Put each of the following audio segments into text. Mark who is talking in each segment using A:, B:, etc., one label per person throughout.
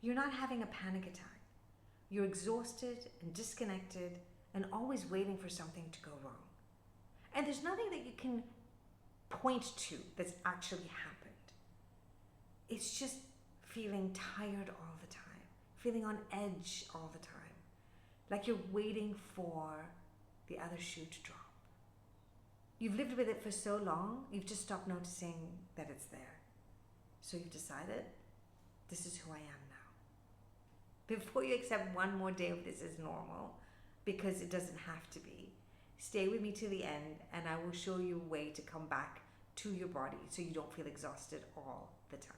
A: You're not having a panic attack. You're exhausted and disconnected and always waiting for something to go wrong. And there's nothing that you can point to that's actually happened. It's just feeling tired all the time, feeling on edge all the time, like you're waiting for the other shoe to drop. You've lived with it for so long, you've just stopped noticing that it's there. So you've decided, this is who I am now. Before you accept one more day of this as normal, because it doesn't have to be, stay with me to the end and I will show you a way to come back to your body so you don't feel exhausted all the time.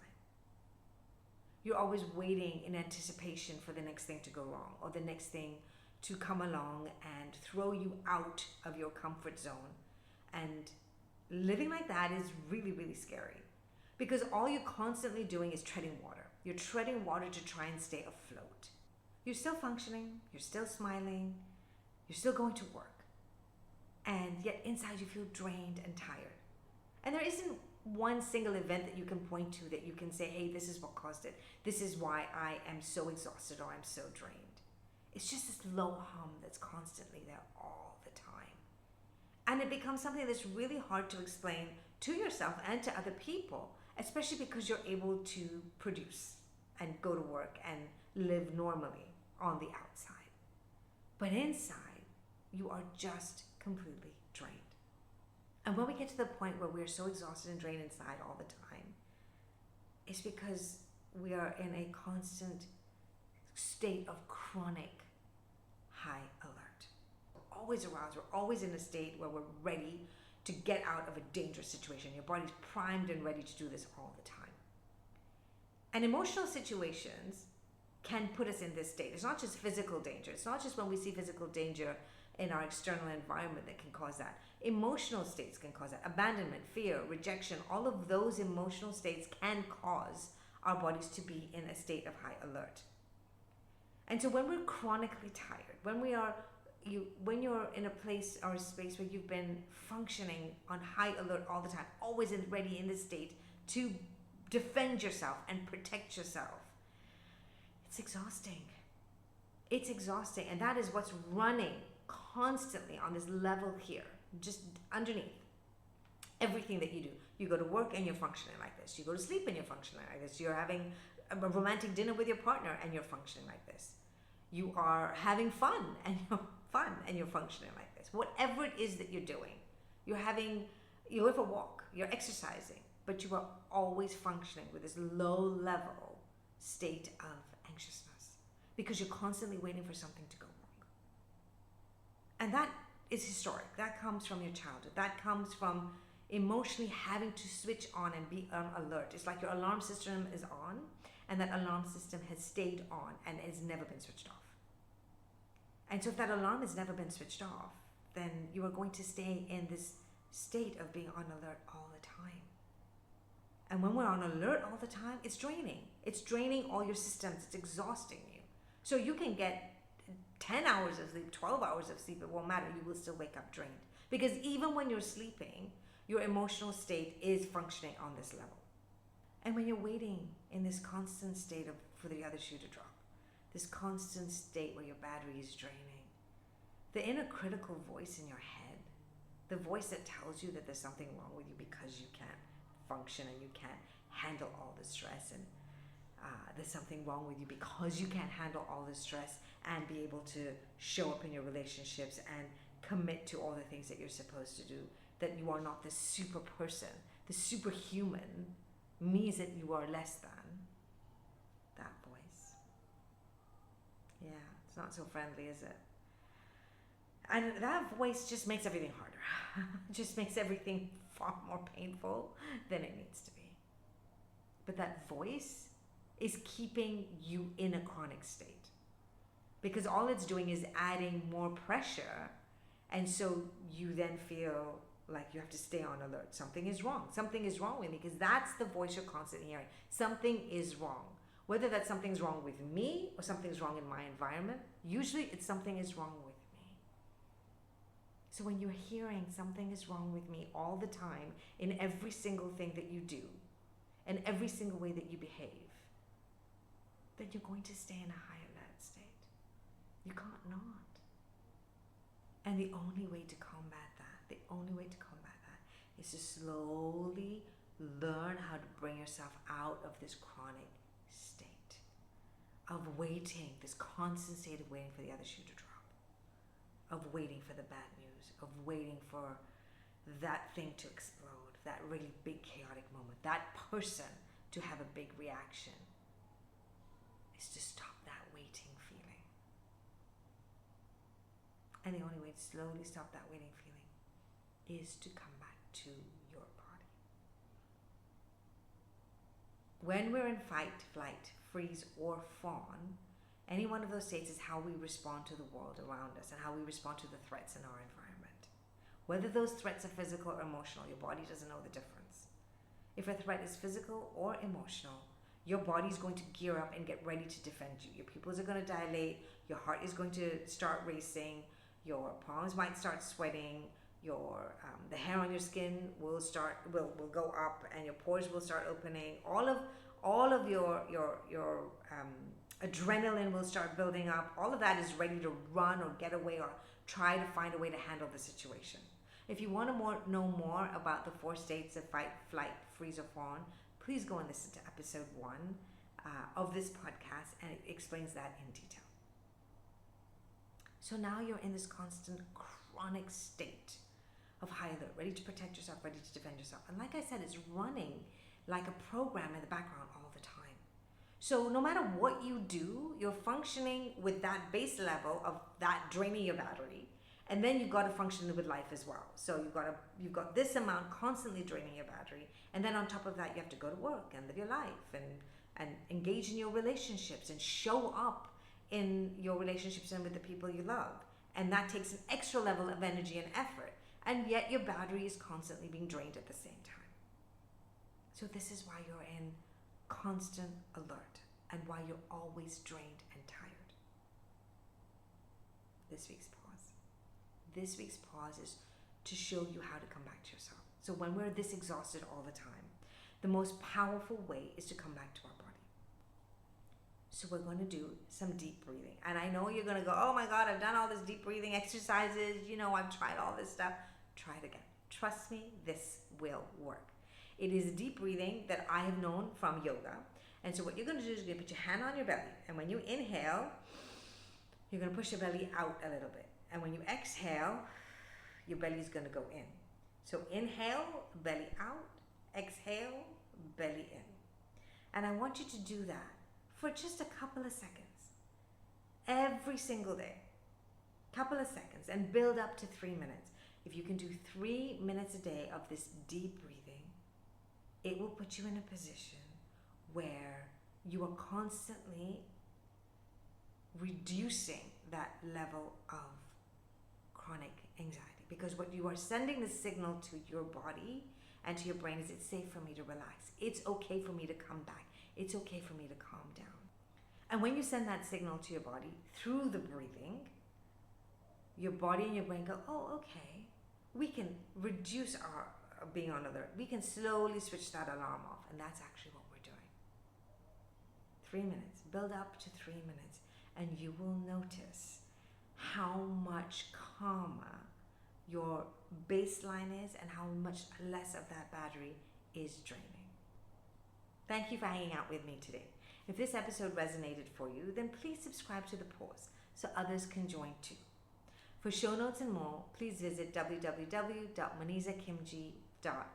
A: You're always waiting in anticipation for the next thing to go wrong or the next thing to come along and throw you out of your comfort zone. And living like that is really, really scary because all you're constantly doing is treading water. You're treading water to try and stay afloat. You're still functioning, you're still smiling, you're still going to work. And yet inside you feel drained and tired. And there isn't one single event that you can point to that you can say, hey, this is what caused it. This is why I am so exhausted or I'm so drained. It's just this low hum that's constantly there all the time. And it becomes something that's really hard to explain to yourself and to other people, especially because you're able to produce and go to work and live normally on the outside. But inside, you are just completely drained. And when we get to the point where we're so exhausted and drained inside all the time, it's because we are in a constant state of chronic high alert. We're always aroused. We're always in a state where we're ready to get out of a dangerous situation. Your body's primed and ready to do this all the time. And emotional situations can put us in this state. It's not just physical danger. It's not just when we see physical danger in our external environment that can cause that. Emotional states can cause that. Abandonment, fear, rejection, all of those emotional states can cause our bodies to be in a state of high alert. And so when we're chronically tired, when you're in a place or a space where you've been functioning on high alert all the time, always ready in this state to defend yourself and protect yourself, it's exhausting. It's exhausting. And that is what's running constantly on this level here, just underneath everything that you do. You go to work and you're functioning like this. You go to sleep and you're functioning like this. You're having a romantic dinner with your partner and you're functioning like this. You are having fun and you're functioning like this. Whatever it is that you're doing, you go for a walk, you're exercising, but you are always functioning with this low level state of anxiousness because you're constantly waiting for something to go wrong. And that is historic. That comes from your childhood. That comes from emotionally having to switch on and be on alert. It's like your alarm system is on and that alarm system has stayed on and has never been switched off. And so if that alarm has never been switched off, then you are going to stay in this state of being on alert all the time. And when we're on alert all the time, it's draining. It's draining all your systems. It's exhausting you. So you can get 10 hours of sleep, 12 hours of sleep, it won't matter. You will still wake up drained. Because even when you're sleeping, your emotional state is functioning on this level. And when you're waiting in this constant state for the other shoe to drop, this constant state where your battery is draining, the inner critical voice in your head, the voice that tells you that there's something wrong with you because you can't function and you can't handle all the stress, and there's something wrong with you because you can't handle all the stress and be able to show up in your relationships and commit to all the things that you're supposed to do, that you are not this super person, the superhuman means that you are less than. That voice. Yeah, it's not so friendly, is it? And that voice just makes everything harder. It just makes everything far more painful than it needs to be. But that voice is keeping you in a chronic state. Because all it's doing is adding more pressure. And so you then feel like you have to stay on alert. Something is wrong. Something is wrong with me, because that's the voice you're constantly hearing. Something is wrong. Whether that something's wrong with me or something's wrong in my environment, usually it's something is wrong with me. So when you're hearing something is wrong with me all the time in every single thing that you do and every single way that you behave, then you're going to stay in a high alert state. You can't not. And the only way to combat that, is to slowly learn how to bring yourself out of this chronic state of waiting, this constant state of waiting for the other shoe to drop, of waiting for the bad news, of waiting for that thing to explode, that really big chaotic moment, that person to have a big reaction, is to stop that waiting feeling. And the only way to slowly stop that waiting feeling is to come back to your body. When we're in fight, flight, freeze, or fawn, any one of those states is how we respond to the world around us and how we respond to the threats in our environment. Whether those threats are physical or emotional, your body doesn't know the difference. If a threat is physical or emotional, your body is going to gear up and get ready to defend you. Your pupils are going to dilate, your heart is going to start racing, your palms might start sweating, the hair on your skin will go up, and your pores will start opening. All of your adrenaline will start building up. All of that is ready to run or get away or try to find a way to handle the situation. If you want to know more about the 4 states of fight, flight, freeze, or fawn, please go and listen to episode 1 of this podcast, and it explains that in detail. So now you're in this constant chronic state of high alert, ready to protect yourself, ready to defend yourself. And like I said, it's running like a program in the background all the time. So no matter what you do, you're functioning with that base level of that draining your battery. And then you've got to function with life as well. So you've got this amount constantly draining your battery. And then on top of that, you have to go to work and live your life and engage in your relationships and show up in your relationships and with the people you love. And that takes an extra level of energy and effort. And yet your battery is constantly being drained at the same time. So this is why you're in constant alert and why you're always drained and tired. This week's pause is to show you how to come back to yourself. So when we're this exhausted all the time, the most powerful way is to come back to our body. So we're going to do some deep breathing. And I know you're going to go, oh my God, I've done all this deep breathing exercises. I've tried all this stuff. Try it again. Trust me, this will work. It is deep breathing that I have known from yoga. And so what you're going to do is you're going to put your hand on your belly. And when you inhale, you're going to push your belly out a little bit. And when you exhale, your belly is going to go in. So inhale, belly out. Exhale, belly in. And I want you to do that for just a couple of seconds. Every single day. Couple of seconds. And build up to 3 minutes. If you can do 3 minutes a day of this deep breathing, it will put you in a position where you are constantly reducing that level of chronic anxiety, because what you are sending the signal to your body and to your brain is, it's safe for me to relax. It's okay for me to come back. It's okay for me to calm down. And when you send that signal to your body through the breathing, your body and your brain go, oh, okay, we can reduce our being on alert. We can slowly switch that alarm off. And that's actually what we're doing. 3 minutes. Build up to 3 minutes. And you will notice how much calmer your baseline is and how much less of that battery is draining. Thank you for hanging out with me today. If this episode resonated for you, then please subscribe to The Pause so others can join too. For show notes and more, please visit www.manizakimji.com.